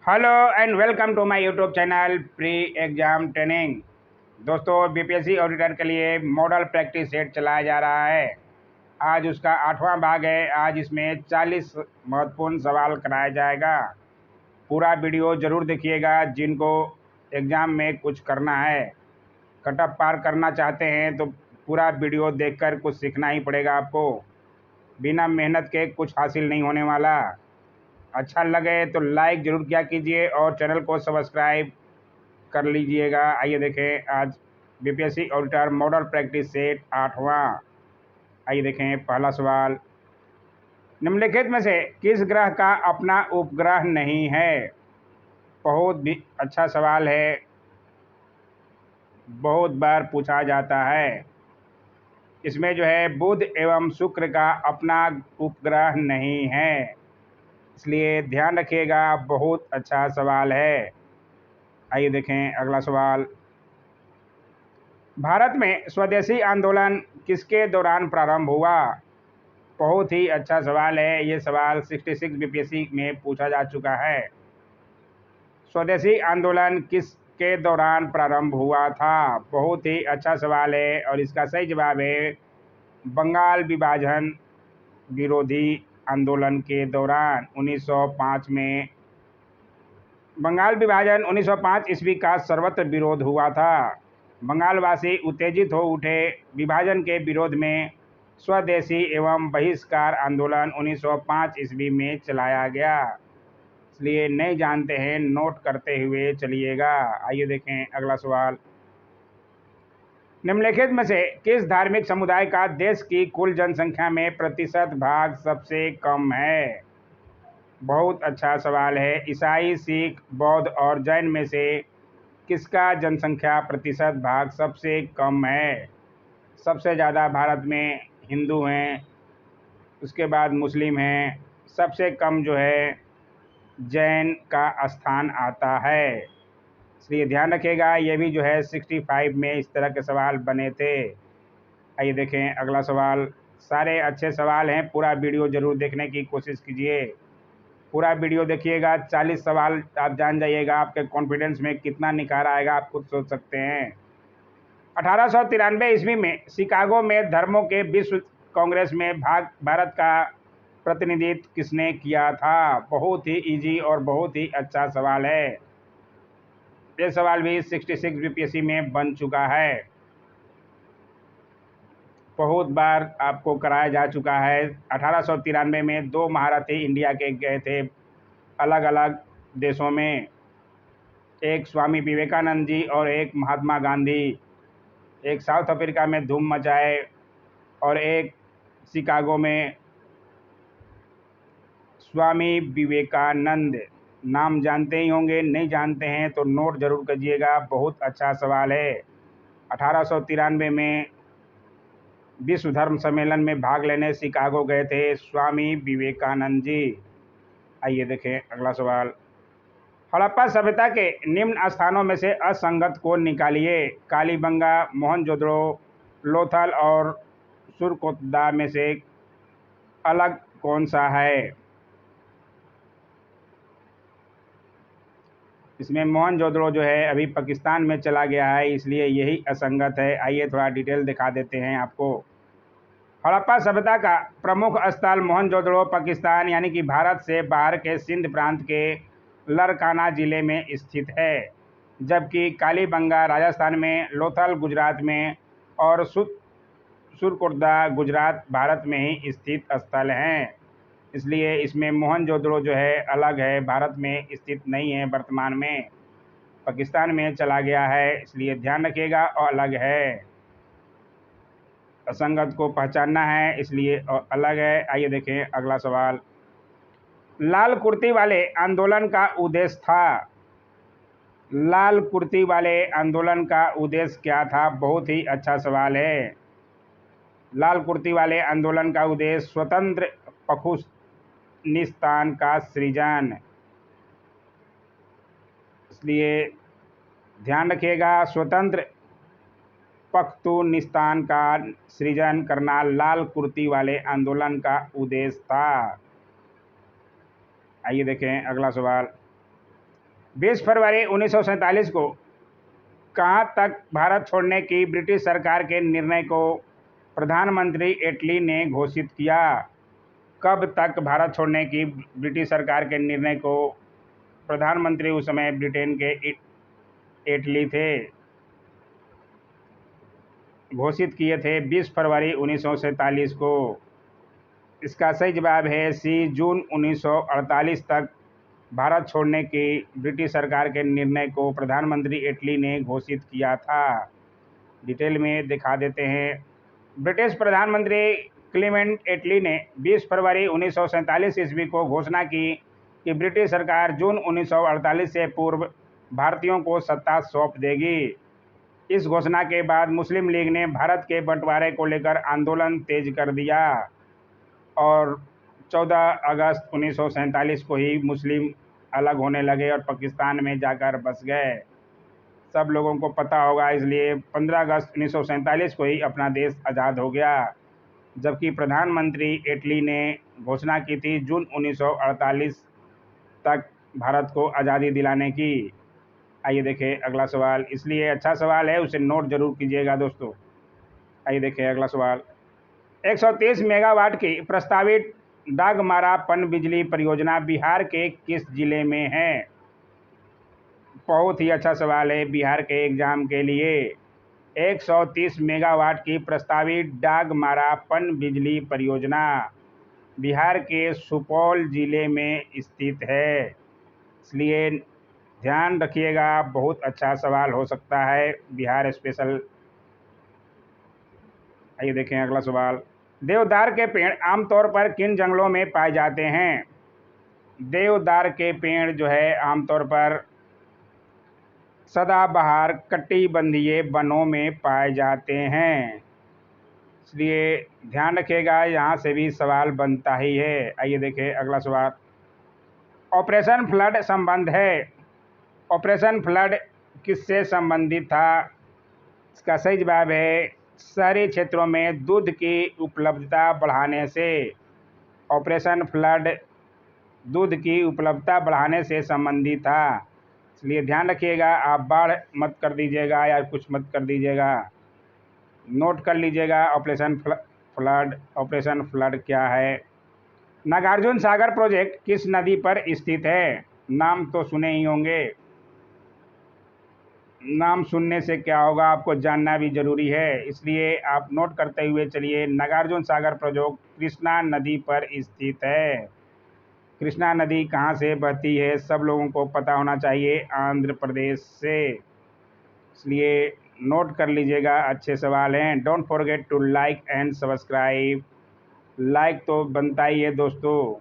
Hello and welcome to my YouTube channel pre exam training. दोस्तों, BPSC auditor के लिए model practice set चलाया जा रहा है। आज उसका 8वां भाग है। आज इसमें 40 महत्वपूर्ण सवाल कराया जाएगा। पूरा वीडियो ज़रूर देखिएगा। जिनको एग्ज़ाम में कुछ करना है, कटअप पार करना चाहते हैं तो पूरा वीडियो देखकर कुछ सीखना ही पड़ेगा आपको। बिना मेहनत के कुछ हासिल नहीं होने वाला। अच्छा लगे तो लाइक ज़रूर किया कीजिए और चैनल को सब्सक्राइब कर लीजिएगा। आइए देखें आज BPSC auditor model practice set 8वां। आइए देखें पहला सवाल। निम्नलिखित में से किस ग्रह का अपना उपग्रह नहीं है? बहुत भी अच्छा सवाल है, बहुत बार पूछा जाता है। इसमें जो है बुध एवं शुक्र का अपना उपग्रह नहीं है, इसलिए ध्यान रखिएगा। बहुत अच्छा सवाल है। आइए देखें अगला सवाल। भारत में स्वदेशी आंदोलन किसके दौरान प्रारंभ हुआ? बहुत ही अच्छा सवाल है। ये सवाल 66 बीपीएससी में पूछा जा चुका है। स्वदेशी आंदोलन किसके दौरान प्रारंभ हुआ था? बहुत ही अच्छा सवाल है और इसका सही जवाब है बंगाल विभाजन विरोधी आंदोलन के दौरान 1905 में। बंगाल विभाजन 1905 ईस्वी का सर्वत्र विरोध हुआ था। बंगालवासी उत्तेजित हो उठे। विभाजन के विरोध में स्वदेशी एवं बहिष्कार आंदोलन 1905 ईस्वी में चलाया गया। इसलिए नहीं जानते हैं, नोट करते हुए चलिएगा। आइए देखें अगला सवाल। निम्नलिखित में से किस धार्मिक समुदाय का देश की कुल जनसंख्या में प्रतिशत भाग सबसे कम है? बहुत अच्छा सवाल है। ईसाई, सिख, बौद्ध और जैन में से किसका जनसंख्या प्रतिशत भाग सबसे कम है? सबसे ज़्यादा भारत में हिंदू हैं, उसके बाद मुस्लिम हैं, सबसे कम जो है जैन का स्थान आता है। इसलिए ध्यान रखिएगा। ये भी जो है 65 में इस तरह के सवाल बने थे। आइए देखें अगला सवाल। सारे अच्छे सवाल हैं, पूरा वीडियो ज़रूर देखने की कोशिश कीजिए। पूरा वीडियो देखिएगा। 40 सवाल आप जान जाइएगा। आपके कॉन्फिडेंस में कितना निखार आएगा आप खुद सोच सकते हैं। 1893 ईस्वी में शिकागो में धर्मों के विश्व कांग्रेस में भारत का प्रतिनिधित्व किसने किया था? बहुत ही इजी और बहुत ही अच्छा सवाल है। ये सवाल भी 66 बीपीएससी में बन चुका है। बहुत बार आपको कराया जा चुका है। 1893 में 2 महारथी इंडिया के गए थे अलग अलग देशों में। एक स्वामी विवेकानंद जी और एक महात्मा गांधी। एक साउथ अफ्रीका में धूम मचाए और एक शिकागो में। स्वामी विवेकानंद नाम जानते ही होंगे, नहीं जानते हैं तो नोट जरूर कीजिएगा। बहुत अच्छा सवाल है। 1893 में विश्व धर्म सम्मेलन में भाग लेने शिकागो गए थे स्वामी विवेकानंद जी। आइए देखें अगला सवाल। हड़प्पा सभ्यता के निम्न स्थानों में से असंगत को निकालिए। कालीबंगा, मोहनजोदड़ो, लोथल और सुरकोतदा में से अलग कौन सा है? इसमें मोहनजोदड़ो जो है अभी पाकिस्तान में चला गया है, इसलिए यही असंगत है। आइए थोड़ा डिटेल दिखा देते हैं आपको। हड़प्पा सभ्यता का प्रमुख स्थल मोहनजोदड़ो पाकिस्तान यानी कि भारत से बाहर के सिंध प्रांत के लरकाना जिले में स्थित है, जबकि कालीबंगा राजस्थान में, लोथल गुजरात में और सुरकोटदा गुजरात भारत में ही स्थित स्थल हैं। इसलिए इसमें मोहनजोदड़ो जो है अलग है, भारत में स्थित नहीं है, वर्तमान में पाकिस्तान में चला गया है। इसलिए ध्यान रखिएगा और अलग है। असंगत को पहचानना है, इसलिए अलग है। आइए देखें अगला सवाल। लाल कुर्ती वाले आंदोलन का उद्देश्य था। लाल कुर्ती वाले आंदोलन का उद्देश्य क्या था? बहुत ही अच्छा सवाल है। लाल कुर्ती वाले आंदोलन का उद्देश्य स्वतंत्र पख्तूनिस्तान का सृजन। इसलिए ध्यान रखिएगा, स्वतंत्र पख्तूनिस्तान का सृजन करना लाल कुर्ती वाले आंदोलन का उद्देश्य था। आइए देखें अगला सवाल। 20 फरवरी 1947 को कहाँ तक भारत छोड़ने की ब्रिटिश सरकार के निर्णय को प्रधानमंत्री एटली ने घोषित किया? कब तक भारत छोड़ने की ब्रिटिश सरकार के निर्णय को प्रधानमंत्री उस समय ब्रिटेन के एटली थे घोषित किए थे 20 फरवरी 1947 को। इसका सही जवाब है सी, जून 1948 तक भारत छोड़ने की ब्रिटिश सरकार के निर्णय को प्रधानमंत्री एटली ने घोषित किया था। डिटेल में दिखा देते हैं। ब्रिटिश प्रधानमंत्री क्लीमेंट एटली ने 20 फरवरी 1947 ईस्वी को घोषणा की कि ब्रिटिश सरकार जून 1948 से पूर्व भारतीयों को सत्ता सौंप देगी। इस घोषणा के बाद मुस्लिम लीग ने भारत के बंटवारे को लेकर आंदोलन तेज कर दिया और 14 अगस्त 1947 को ही मुस्लिम अलग होने लगे और पाकिस्तान में जाकर बस गए। सब लोगों को पता होगा, इसलिए 15 अगस्त 1947 को ही अपना देश आज़ाद हो गया, जबकि प्रधानमंत्री एटली ने घोषणा की थी जून 1948 तक भारत को आज़ादी दिलाने की। आइए देखें अगला सवाल, इसलिए अच्छा सवाल है, उसे नोट जरूर कीजिएगा दोस्तों। आइए देखें अगला सवाल। 130 मेगावाट की प्रस्तावित डागमारा पनबिजली परियोजना बिहार के किस जिले में है? बहुत ही अच्छा सवाल है बिहार के एग्जाम के लिए। 130 मेगावाट की प्रस्तावित डागमारा पनबिजली परियोजना बिहार के सुपौल जिले में स्थित है, इसलिए ध्यान रखिएगा, बहुत अच्छा सवाल हो सकता है बिहार स्पेशल। आइए देखें अगला सवाल। देवदार के पेड़ आमतौर पर किन जंगलों में पाए जाते हैं? देवदार के पेड़ जो है आमतौर पर सदाबहार कटिबंधीय वनों में पाए जाते हैं, इसलिए ध्यान रखिएगा, यहाँ से भी सवाल बनता ही है। आइए देखें अगला सवाल। ऑपरेशन फ्लड संबंध है, ऑपरेशन फ्लड किससे संबंधित था? इसका सही जवाब है शहरी क्षेत्रों में दूध की उपलब्धता बढ़ाने से। ऑपरेशन फ्लड दूध की उपलब्धता बढ़ाने से संबंधित था, इसलिए ध्यान रखिएगा, आप बाढ़ मत कर दीजिएगा या कुछ मत कर दीजिएगा, नोट कर लीजिएगा ऑपरेशन फ्लड। ऑपरेशन फ्लड क्या है? नागार्जुन सागर प्रोजेक्ट किस नदी पर स्थित है? नाम तो सुने ही होंगे, नाम सुनने से क्या होगा, आपको जानना भी जरूरी है, इसलिए आप नोट करते हुए चलिए। नागार्जुन सागर प्रोजेक्ट कृष्णा नदी पर स्थित है। कृष्णा नदी कहाँ से बहती है? सब लोगों को पता होना चाहिए, आंध्र प्रदेश से, इसलिए नोट कर लीजिएगा, अच्छे सवाल हैं। Don't forget to like and subscribe. Like तो बनता ही है दोस्तों।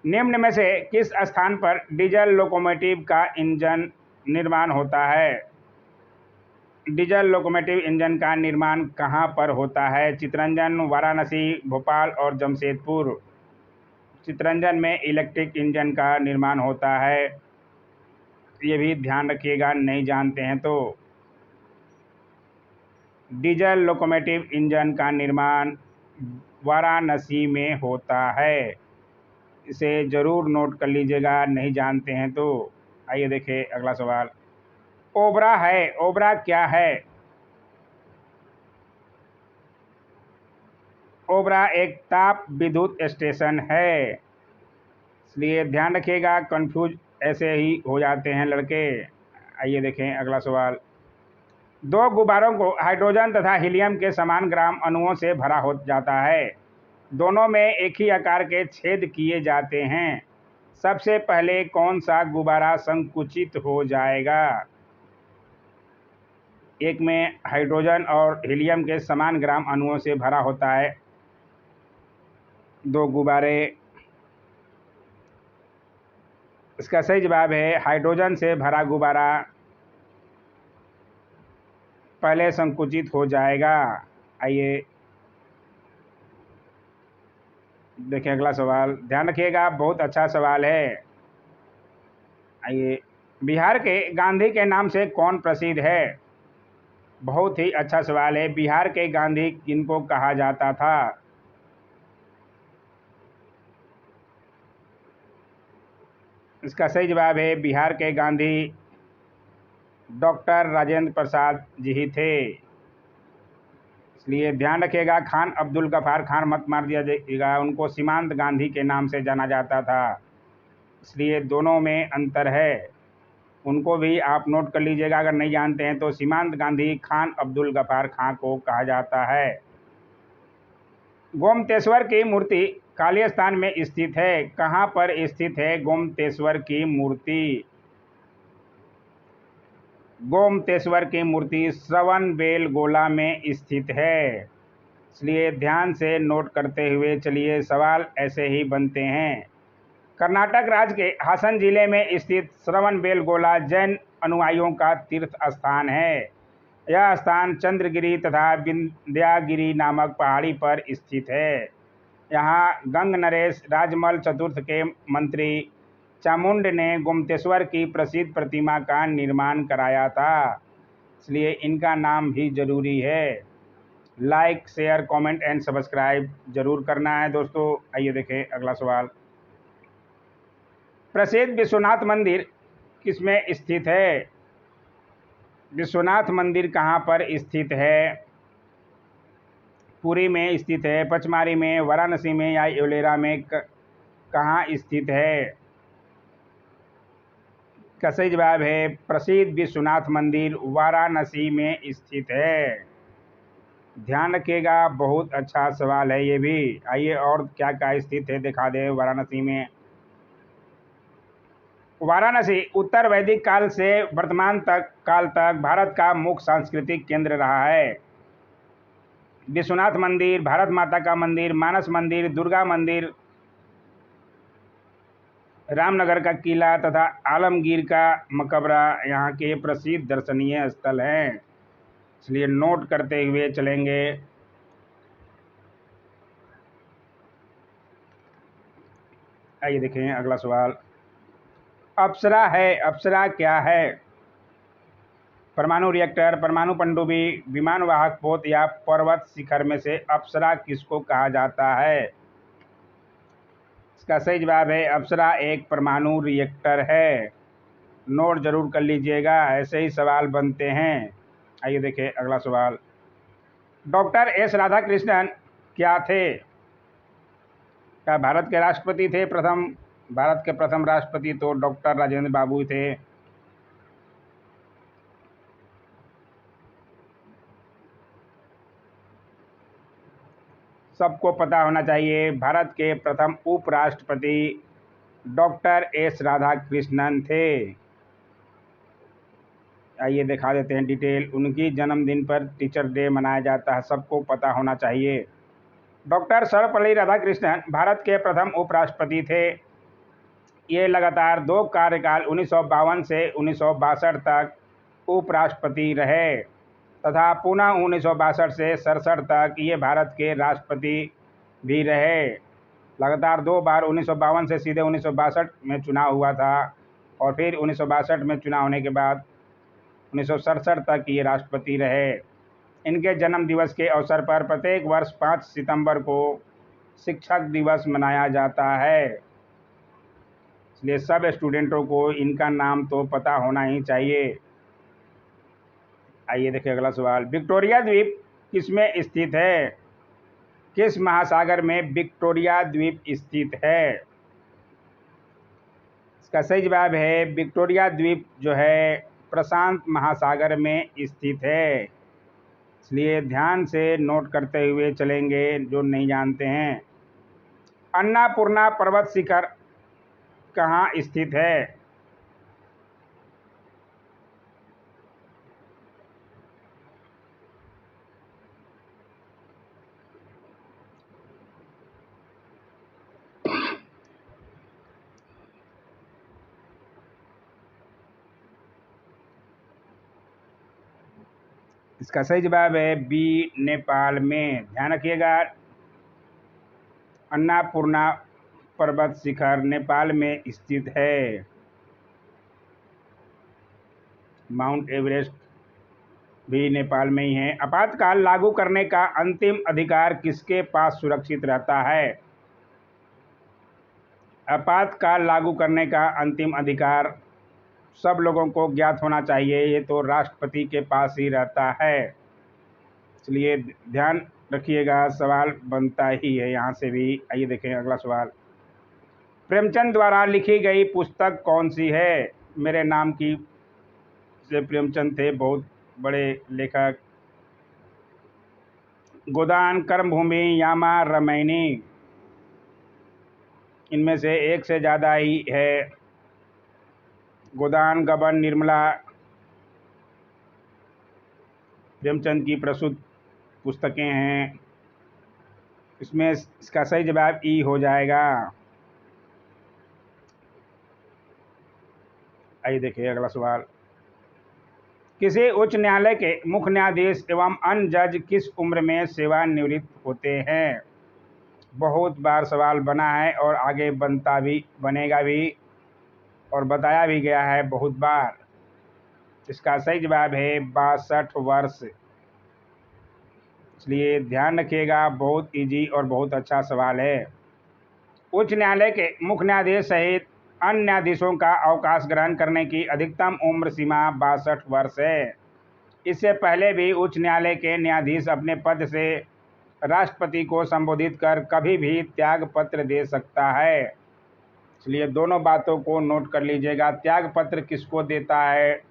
निम्न में से किस स्थान पर डीजल लोकोमोटिव का इंजन निर्माण होता है? डीजल लोकोमोटिव इंजन का निर्माण कहाँ पर होता है? चितरंजन, वाराणसी, भोपाल और जमशेदपुर। चितरंजन में इलेक्ट्रिक इंजन का निर्माण होता है, ये भी ध्यान रखिएगा, नहीं जानते हैं तो। डीजल लोकोमोटिव इंजन का निर्माण वाराणसी में होता है, इसे ज़रूर नोट कर लीजिएगा, नहीं जानते हैं तो। आइए देखें अगला सवाल। ओबरा है, ओबरा क्या है? ओबरा एक ताप विद्युत स्टेशन है, इसलिए ध्यान रखिएगा, कंफ्यूज ऐसे ही हो जाते हैं लड़के। आइए देखें अगला सवाल। दो गुब्बारों को हाइड्रोजन तथा हीलियम के समान ग्राम अणुओं से भरा हो जाता है, दोनों में एक ही आकार के छेद किए जाते हैं, सबसे पहले कौन सा गुब्बारा संकुचित हो जाएगा? एक में हाइड्रोजन और हीलियम के समान ग्राम अणुओं से भरा होता है दो गुब्बारे। इसका सही जवाब है हाइड्रोजन से भरा गुब्बारा पहले संकुचित हो जाएगा। आइए देखिए अगला सवाल, ध्यान रखिएगा, बहुत अच्छा सवाल है। आइए, बिहार के गांधी के नाम से कौन प्रसिद्ध है? बहुत ही अच्छा सवाल है, बिहार के गांधी किनको कहा जाता था? इसका सही जवाब है बिहार के गांधी डॉक्टर राजेंद्र प्रसाद जी ही थे। इसलिए ध्यान रखिएगा, खान अब्दुल गफ्फार खान मत मार दिया जाएगा, उनको सीमांत गांधी के नाम से जाना जाता था, इसलिए दोनों में अंतर है। उनको भी आप नोट कर लीजिएगा, अगर नहीं जानते हैं तो सीमांत गांधी खान अब्दुल गफ्फार खान को कहा जाता है। गोमतेश्वर की मूर्ति कालिस्तान में स्थित है, कहाँ पर स्थित है गोमतेश्वर की मूर्ति? गोमतेश्वर की मूर्ति श्रवणबेलगोला में स्थित है, इसलिए ध्यान से नोट करते हुए चलिए, सवाल ऐसे ही बनते हैं। कर्नाटक राज्य के हासन जिले में स्थित श्रवणबेलगोला जैन अनुयायियों का तीर्थ स्थान है। यह स्थान चंद्रगिरी तथा विंध्यागिरी नामक पहाड़ी पर स्थित है। यहाँ गंग नरेश राजमल चतुर्थ के मंत्री चामुंड ने गोमतेश्वर की प्रसिद्ध प्रतिमा का निर्माण कराया था, इसलिए इनका नाम भी जरूरी है। Like share comment and subscribe जरूर करना है दोस्तों। आइए देखें अगला सवाल। प्रसिद्ध विश्वनाथ मंदिर किसमें स्थित है? विश्वनाथ मंदिर कहाँ पर स्थित है? पुरी में स्थित है, पचमारी में, वाराणसी में या एलोरा में, कहाँ स्थित है? का सही जवाब है प्रसिद्ध विश्वनाथ मंदिर वाराणसी में स्थित है। ध्यान रखिएगा, बहुत अच्छा सवाल है ये भी। आइए और क्या क्या स्थित है दिखा दें वाराणसी में। वाराणसी उत्तर वैदिक काल से वर्तमान काल तक भारत का मुख्य सांस्कृतिक केंद्र रहा है। विश्वनाथ मंदिर, भारत माता का मंदिर, मानस मंदिर, दुर्गा मंदिर, रामनगर का किला तथा आलमगीर का मकबरा यहाँ के प्रसिद्ध दर्शनीय स्थल हैं, इसलिए नोट करते हुए चलेंगे। आइए देखें अगला सवाल। अप्सरा है, अप्सरा क्या है? परमाणु रिएक्टर, परमाणु पनडुब्बी, विमान वाहक पोत या पर्वत शिखर में से अप्सरा किसको कहा जाता है? इसका सही जवाब है अप्सरा एक परमाणु रिएक्टर है। नोट जरूर कर लीजिएगा, ऐसे ही सवाल बनते हैं। आइए देखें अगला सवाल। डॉक्टर एस राधाकृष्णन क्या थे? क्या भारत के राष्ट्रपति थे? भारत के प्रथम राष्ट्रपति तो डॉक्टर राजेंद्र बाबू थे। सबको पता होना चाहिए, भारत के प्रथम उपराष्ट्रपति डॉक्टर एस राधाकृष्णन थे। आइए दिखा देते हैं डिटेल। उनकी जन्मदिन पर टीचर डे मनाया जाता है, सबको पता होना चाहिए। डॉक्टर सर्वपल्ली राधाकृष्णन भारत के प्रथम उपराष्ट्रपति थे। ये लगातार 2 कार्यकाल 1952 से 1962 तक उपराष्ट्रपति रहे तथा पुनः 1962 से 67 तक ये भारत के राष्ट्रपति भी रहे। लगातार 2 बार 1952 से सीधे 1962 में चुनाव हुआ था और फिर 1962 में चुनाव होने के बाद 1967 तक ये राष्ट्रपति रहे। इनके जन्म दिवस के अवसर पर प्रत्येक वर्ष 5 सितंबर को शिक्षक दिवस मनाया जाता है, इसलिए सब स्टूडेंटों को इनका नाम तो पता होना ही चाहिए। आइए देखिए अगला सवाल। विक्टोरिया द्वीप किसमें स्थित है? किस महासागर में विक्टोरिया द्वीप स्थित है? इसका सही जवाब है विक्टोरिया द्वीप जो है प्रशांत महासागर में स्थित है, इसलिए ध्यान से नोट करते हुए चलेंगे जो नहीं जानते हैं। अन्नपूर्णा पर्वत शिखर कहाँ स्थित है? इसका सही जवाब है बी, नेपाल में। ध्यान रखिएगा, अन्नपूर्णा पर्वत शिखर नेपाल में स्थित है। माउंट एवरेस्ट भी नेपाल में ही है। आपातकाल लागू करने का अंतिम अधिकार किसके पास सुरक्षित रहता है? आपातकाल लागू करने का अंतिम अधिकार सब लोगों को ज्ञात होना चाहिए, ये तो राष्ट्रपति के पास ही रहता है। इसलिए ध्यान रखिएगा, सवाल बनता ही है यहाँ से भी। आइए देखें अगला सवाल। प्रेमचंद द्वारा लिखी गई पुस्तक कौन सी है? मेरे नाम की से प्रेमचंद थे, बहुत बड़े लेखक। गोदान, कर्मभूमि, यामा, रामायणी, इनमें से एक से ज़्यादा ही है। गोदान, गबन, निर्मला प्रेमचंद की प्रस्तुत पुस्तकें हैं। इसमें इसका सही जवाब ई हो जाएगा। आइए देखिए अगला सवाल। किसी उच्च न्यायालय के मुख्य न्यायाधीश एवं अन्य जज किस उम्र में सेवानिवृत्त होते हैं? बहुत बार सवाल बना है और आगे बनेगा भी और बताया भी गया है बहुत बार। इसका सही जवाब है 62 वर्ष। इसलिए ध्यान रखिएगा, बहुत इजी और बहुत अच्छा सवाल है। उच्च न्यायालय के मुख्य न्यायाधीश सहित अन्य न्यायाधीशों का अवकाश ग्रहण करने की अधिकतम उम्र सीमा 62 वर्ष है। इससे पहले भी उच्च न्यायालय के न्यायाधीश अपने पद से राष्ट्रपति को संबोधित कर कभी भी त्याग पत्र दे सकता है। इसलिए दोनों बातों को नोट कर लीजिएगा। त्याग पत्र किसको देता है?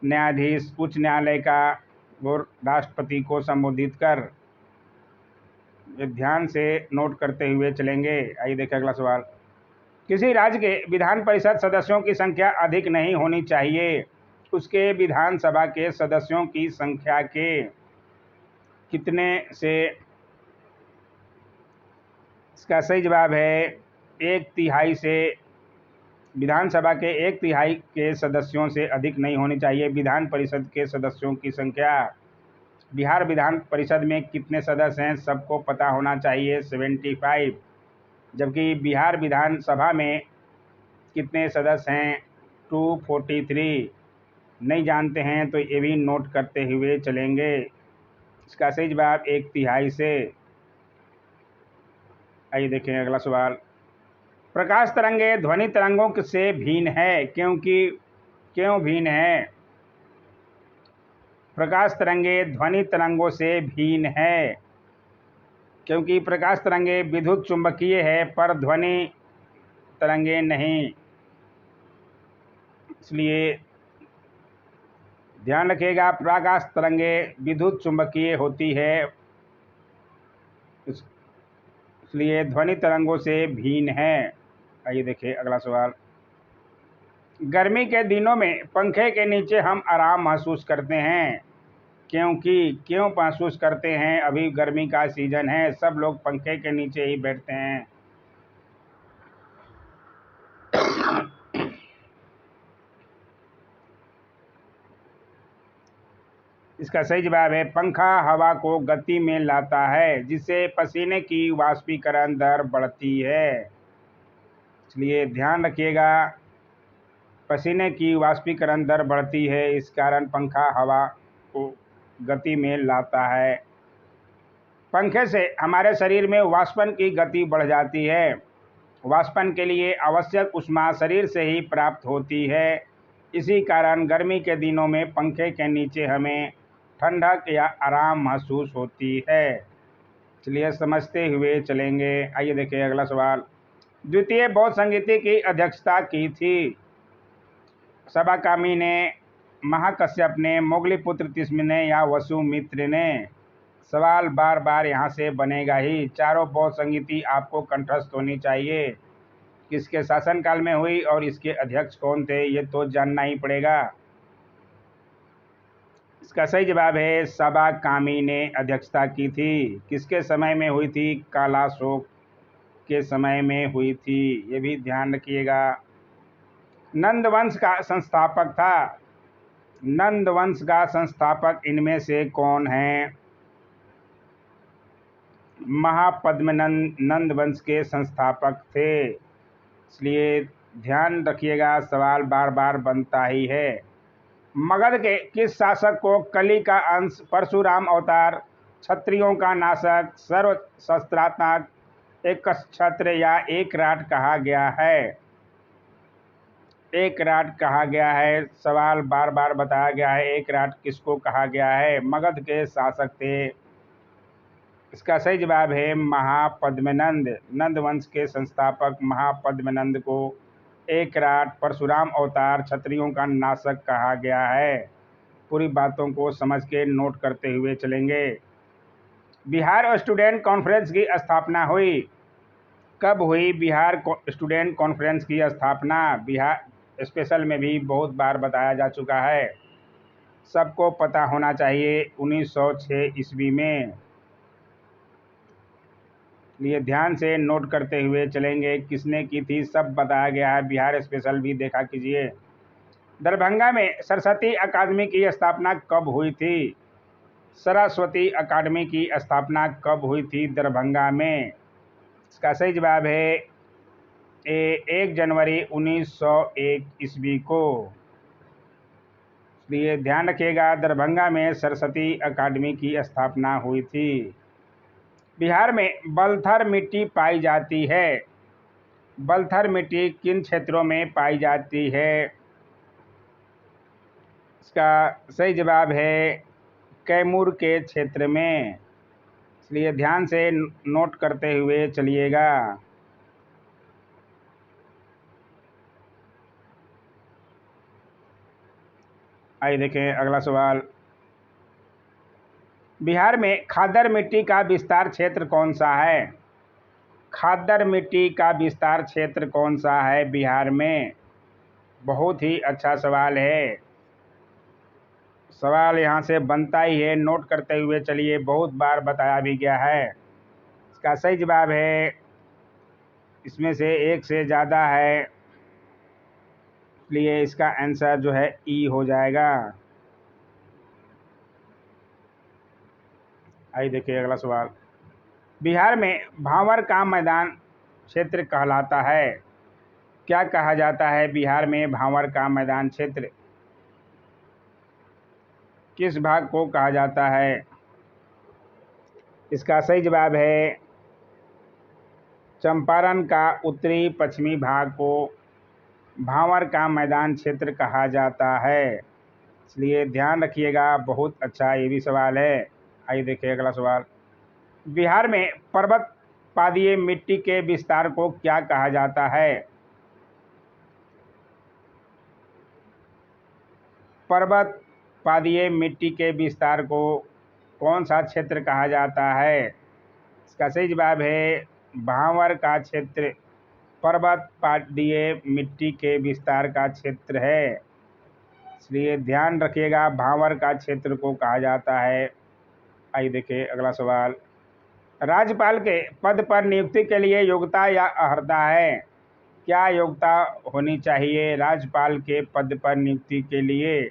न्यायाधीश उच्च न्यायालय का, वो राष्ट्रपति को संबोधित कर। ध्यान से नोट करते हुए चलेंगे। आइए देखें अगला सवाल। किसी राज्य के विधान परिषद सदस्यों की संख्या अधिक नहीं होनी चाहिए, उसके विधानसभा के सदस्यों की संख्या के कितने से? इसका सही जवाब है 1/3 से। विधानसभा के 1/3 के सदस्यों से अधिक नहीं होनी चाहिए विधान परिषद के सदस्यों की संख्या। बिहार विधान परिषद में कितने सदस्य हैं सबको पता होना चाहिए, 75। जबकि बिहार विधानसभा में कितने सदस्य हैं? 243। नहीं जानते हैं तो ये भी नोट करते हुए चलेंगे। इसका सही जवाब 1/3 से। आइए देखें अगला सवाल। प्रकाश तरंगे ध्वनि तरंगों से भिन्न है, क्यों भिन्न है? प्रकाश तरंगे ध्वनि तरंगों से भिन्न है क्योंकि प्रकाश तरंगे विद्युत चुंबकीय है पर ध्वनि तरंगे नहीं। इसलिए ध्यान रखिएगा, प्रकाश तरंगे विद्युत चुंबकीय होती है, इसलिए ध्वनि तरंगों से भिन्न है। आइए देखिए अगला सवाल। गर्मी के दिनों में पंखे के नीचे हम आराम महसूस करते हैं, क्यों महसूस करते हैं? अभी गर्मी का सीजन है, सब लोग पंखे के नीचे ही बैठते हैं। इसका सही जवाब है पंखा हवा को गति में लाता है, जिससे पसीने की वाष्पीकरण दर बढ़ती है। इसलिए ध्यान रखिएगा, पसीने की वाष्पीकरण दर बढ़ती है, इस कारण पंखा हवा को गति में लाता है। पंखे से हमारे शरीर में वाष्पन की गति बढ़ जाती है। वाष्पन के लिए आवश्यक ऊष्मा शरीर से ही प्राप्त होती है। इसी कारण गर्मी के दिनों में पंखे के नीचे हमें ठंडक या आराम महसूस होती है। चलिए समझते हुए चलेंगे। आइए देखिए अगला सवाल। द्वितीय बौद्ध संगीति की अध्यक्षता की थी? सबाकामी ने, महाकश्यप ने, मोगलीपुत्र तिस्म ने या वसुमित्र ने? सवाल बार बार यहाँ से बनेगा ही। चारों बौद्ध संगीति आपको कंठस्थ होनी चाहिए। किसके शासनकाल में हुई और इसके अध्यक्ष कौन थे, ये तो जानना ही पड़ेगा। इसका सही जवाब है सबाकामी ने अध्यक्षता की थी। किसके समय में हुई थी? कालाशोक के समय में हुई थी, ये भी ध्यान रखिएगा। नंद वंश का संस्थापक था। नंद वंश का संस्थापक इनमें से कौन है? महापद्मनंद नंद वंश के संस्थापक थे। इसलिए ध्यान रखिएगा, सवाल बार बार बनता ही है। मगध के किस शासक को कली का अंश, परशुराम अवतार, क्षत्रियों का नाशक, सर्व शस्त्रात्मक एक छत्र या एक राट कहा गया है? एक राट कहा गया है। सवाल बार बार बताया गया है, एक राट किसको कहा गया है? मगध के शासक थे। इसका सही जवाब है महापद्मनंद। नंद वंश के संस्थापक महापद्मनंद को एक राट परशुराम अवतार क्षत्रियों का नाशक कहा गया है। पूरी बातों को समझ के नोट करते हुए चलेंगे। बिहार स्टूडेंट कॉन्फ्रेंस की स्थापना हुई। कब हुई बिहार स्टूडेंट कॉन्फ्रेंस की स्थापना? बिहार स्पेशल में भी बहुत बार बताया जा चुका है, सबको पता होना चाहिए। 1906 ईस्वी में। लिए ध्यान से नोट करते हुए चलेंगे। किसने की थी सब बताया गया है, बिहार स्पेशल भी देखा कीजिए। दरभंगा में सरस्वती अकादमी की स्थापना कब हुई थी? सरस्वती अकादमी की स्थापना कब हुई थी दरभंगा में? इसका सही जवाब है 1 जनवरी 1901 ईस्वी को। इसलिए ध्यान रखिएगा, दरभंगा में सरस्वती अकादमी की स्थापना हुई थी। बिहार में बलथर मिट्टी पाई जाती है। बलथर मिट्टी किन क्षेत्रों में पाई जाती है? इसका सही जवाब है कैमूर के क्षेत्र में। इसलिए ध्यान से नोट करते हुए चलिएगा। आइए देखें अगला सवाल। बिहार में खादर मिट्टी का विस्तार क्षेत्र कौन सा है? खादर मिट्टी का विस्तार क्षेत्र कौन सा है बिहार में? बहुत ही अच्छा सवाल है। सवाल यहाँ से बनता ही है, नोट करते हुए चलिए, बहुत बार बताया भी गया है। इसका सही जवाब है, इसमें से एक से ज़्यादा है, इसलिए इसका आंसर जो है ई हो जाएगा। आइए देखिए अगला सवाल। बिहार में भांवर का मैदान क्षेत्र कहलाता है। क्या कहा जाता है बिहार में भांवर का मैदान क्षेत्र? किस भाग को कहा जाता है? इसका सही जवाब है चंपारण का उत्तरी पश्चिमी भाग को भांवर का मैदान क्षेत्र कहा जाता है। इसलिए ध्यान रखिएगा, बहुत अच्छा ये भी सवाल है। आइए देखिए अगला सवाल। बिहार में पर्वत पादीय मिट्टी के विस्तार को क्या कहा जाता है? पर्वत पादीय मिट्टी के विस्तार को कौन सा क्षेत्र कहा जाता है? इसका सही जवाब है भांवर का क्षेत्र पर्वत पादीय मिट्टी के विस्तार का क्षेत्र है। इसलिए ध्यान रखिएगा, भांवर का क्षेत्र को कहा जाता है। आइए देखिए अगला सवाल। राज्यपाल के पद पर नियुक्ति के लिए योग्यता या अर्हता है? क्या योग्यता होनी चाहिए राज्यपाल के पद पर नियुक्ति के लिए?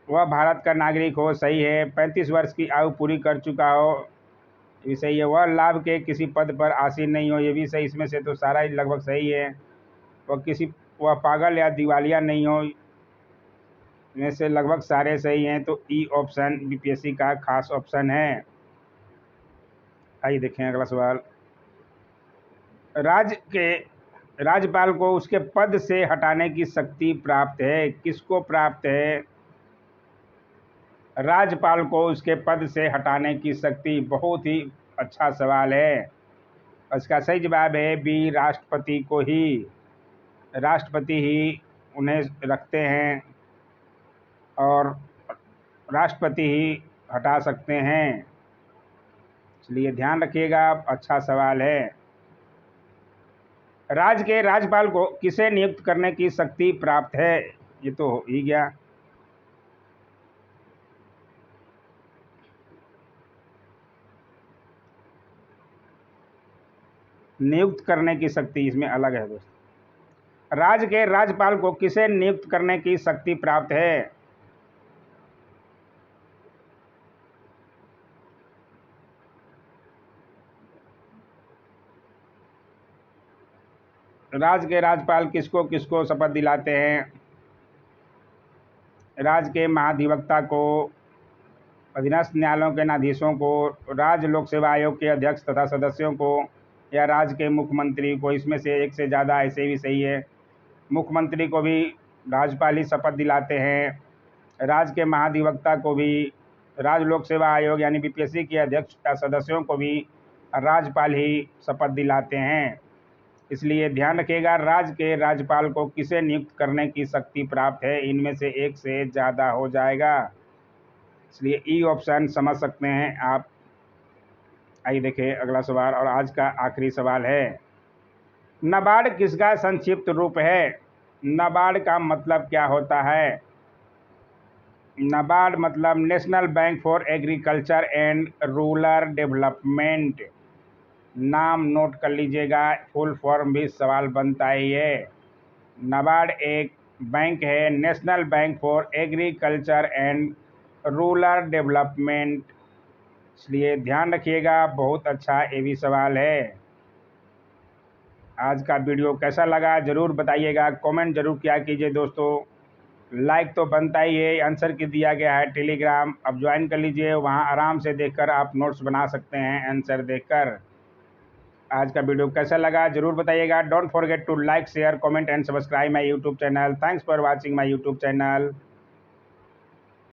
वह भारत का नागरिक हो, सही है। 35 वर्ष की आयु पूरी कर चुका हो, ये भी सही है। वह लाभ के किसी पद पर आसीन नहीं हो, ये भी सही। इसमें से तो सारा ही लगभग सही है। वह पागल या दिवालिया नहीं हो, में से लगभग सारे सही हैं। तो ई ऑप्शन बीपीएससी का खास ऑप्शन है। आइए देखें अगला सवाल। राज्यपाल को उसके पद से हटाने की शक्ति प्राप्त है। किसको प्राप्त है? राज्यपाल को उसके पद से हटाने की शक्ति। बहुत ही अच्छा सवाल है। इसका सही जवाब है बी, राष्ट्रपति को ही। राष्ट्रपति ही उन्हें रखते हैं और राष्ट्रपति ही हटा सकते हैं। इसलिए ध्यान रखिएगा, अच्छा सवाल है। राज्य के राज्यपाल को किसे नियुक्त करने की शक्ति प्राप्त है? ये तो हो ही गया। नियुक्त करने की शक्ति इसमें अलग है दोस्तों। राज्य के राज्यपाल को किसे नियुक्त करने की शक्ति प्राप्त है? राज्य के राज्यपाल किसको किसको शपथ दिलाते हैं? राज्य के महाधिवक्ता को अधीनस्थ न्यायालयों के न्यायाधीशों को, राज्य लोक सेवा आयोग के अध्यक्ष तथा सदस्यों को या राज्य के मुख्यमंत्री को, इसमें से एक से ज़्यादा ऐसे भी सही है। मुख्यमंत्री को भी राज्यपाल ही शपथ दिलाते हैं, राज्य के महाधिवक्ता को भी, राज्य लोक सेवा आयोग यानी बीपीएससी के अध्यक्ष या सदस्यों को भी राज्यपाल ही शपथ दिलाते हैं। इसलिए ध्यान रखिएगा, राज्य के राज्यपाल को किसे नियुक्त करने की शक्ति प्राप्त है, इनमें से एक से ज़्यादा हो जाएगा। इसलिए ई ऑप्शन समझ सकते हैं आप। आइए देखिए अगला सवाल, और आज का आखिरी सवाल है, नाबार्ड किसका संक्षिप्त रूप है? नाबार्ड का मतलब क्या होता है? नाबार्ड मतलब national bank for agriculture and rural development. नाम नोट कर लीजिएगा, फुल फॉर्म भी सवाल बनता ही है। नाबार्ड एक बैंक है, national bank for agriculture and rural development. इसलिए ध्यान रखिएगा, बहुत अच्छा ये भी सवाल है। आज का वीडियो कैसा लगा ज़रूर बताइएगा, कमेंट जरूर किया कीजिए दोस्तों। लाइक तो बनता ही है। आंसर की दिया गया है टेलीग्राम, अब ज्वाइन कर लीजिए, वहाँ आराम से देखकर आप नोट्स बना सकते हैं आंसर देखकर। आज का वीडियो कैसा लगा जरूर बताइएगा। Don't forget to like, share, comment and subscribe my YouTube channel. Thanks for watching my YouTube channel.